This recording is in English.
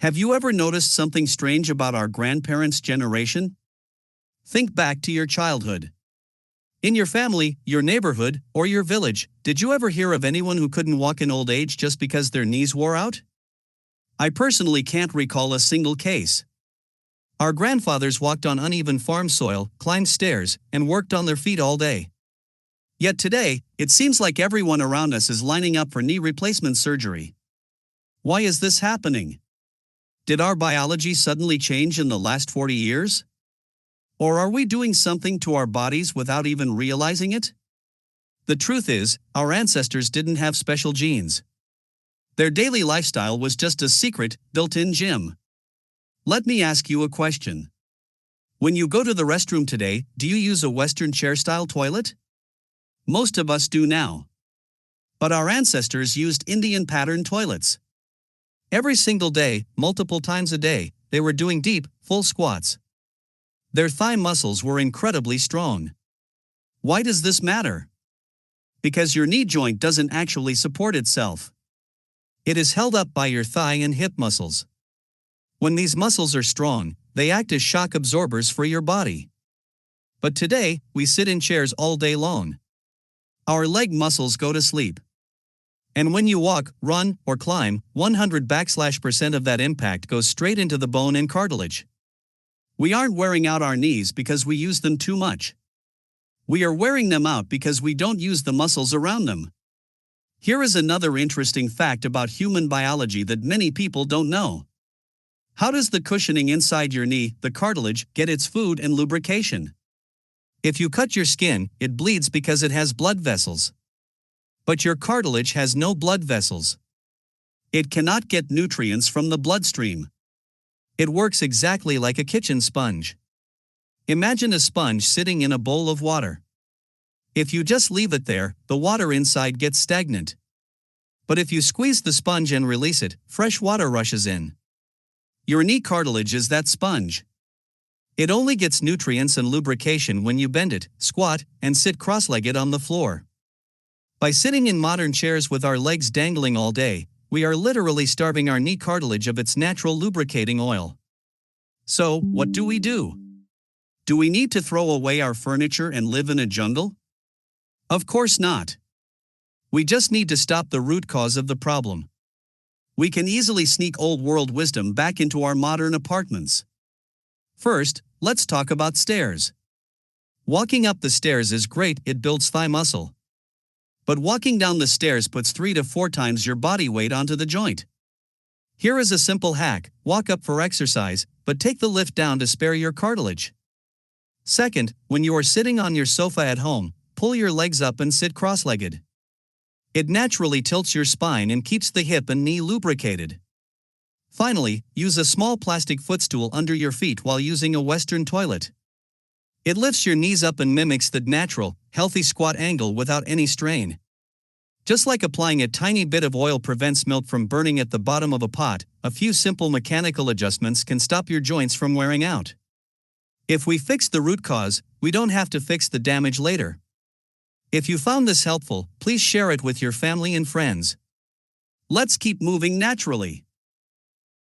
Have you ever noticed something strange about our grandparents' generation? Think back to your childhood. In your family, your neighborhood, or your village, did you ever hear of anyone who couldn't walk in old age just because their knees wore out? I personally can't recall a single case. Our grandfathers walked on uneven farm soil, climbed stairs, and worked on their feet all day. Yet today, it seems like everyone around us is lining up for knee replacement surgery. Why is this happening? Did our biology suddenly change in the last 40 years? Or are we doing something to our bodies without even realizing it? The truth is, our ancestors didn't have special genes. Their daily lifestyle was just a secret, built-in gym. Let me ask you a question. When you go to the restroom today, do you use a Western chair-style toilet? Most of us do now. But our ancestors used Indian pattern toilets. Every single day, multiple times a day, they were doing deep, full squats. Their thigh muscles were incredibly strong. Why does this matter? Because your knee joint doesn't actually support itself. It is held up by your thigh and hip muscles. When these muscles are strong, they act as shock absorbers for your body. But today, we sit in chairs all day long. Our leg muscles go to sleep. And when you walk, run, or climb, 100% of that impact goes straight into the bone and cartilage. We aren't wearing out our knees because we use them too much. We are wearing them out because we don't use the muscles around them. Here is another interesting fact about human biology that many people don't know. How does the cushioning inside your knee, the cartilage, get its food and lubrication? If you cut your skin, it bleeds because it has blood vessels. But your cartilage has no blood vessels. It cannot get nutrients from the bloodstream. It works exactly like a kitchen sponge. Imagine a sponge sitting in a bowl of water. If you just leave it there, the water inside gets stagnant. But if you squeeze the sponge and release it, fresh water rushes in. Your knee cartilage is that sponge. It only gets nutrients and lubrication when you bend it, squat, and sit cross-legged on the floor. By sitting in modern chairs with our legs dangling all day, we are literally starving our knee cartilage of its natural lubricating oil. So, what do we do? Do we need to throw away our furniture and live in a jungle? Of course not. We just need to stop the root cause of the problem. We can easily sneak old world wisdom back into our modern apartments. First, let's talk about stairs. Walking up the stairs is great, it builds thigh muscle. But walking down the stairs puts 3 to 4 times your body weight onto the joint. Here is a simple hack: walk up for exercise, but take the lift down to spare your cartilage. Second, when you are sitting on your sofa at home, pull your legs up and sit cross-legged. It naturally tilts your spine and keeps the hip and knee lubricated. Finally, use a small plastic footstool under your feet while using a Western toilet. It lifts your knees up and mimics the natural, healthy squat angle without any strain. Just like applying a tiny bit of oil prevents milk from burning at the bottom of a pot, a few simple mechanical adjustments can stop your joints from wearing out. If we fix the root cause, we don't have to fix the damage later. If you found this helpful, please share it with your family and friends. Let's keep moving naturally.